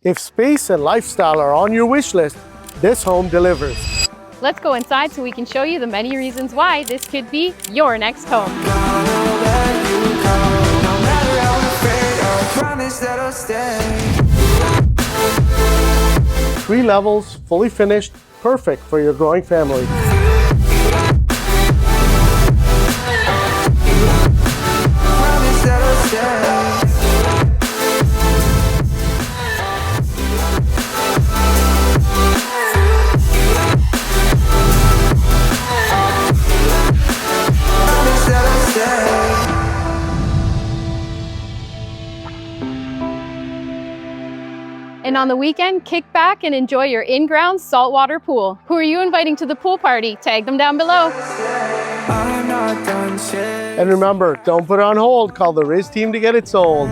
If space and lifestyle are on your wish list, this home delivers. Let's go inside so we can show you the many reasons why this could be your next home. Three levels, fully finished, perfect for your growing family. And on the weekend, kick back and enjoy your in-ground saltwater pool. Who are you inviting to the pool party? Tag them down below. And remember, don't put it on hold. Call the Riz team to get it sold.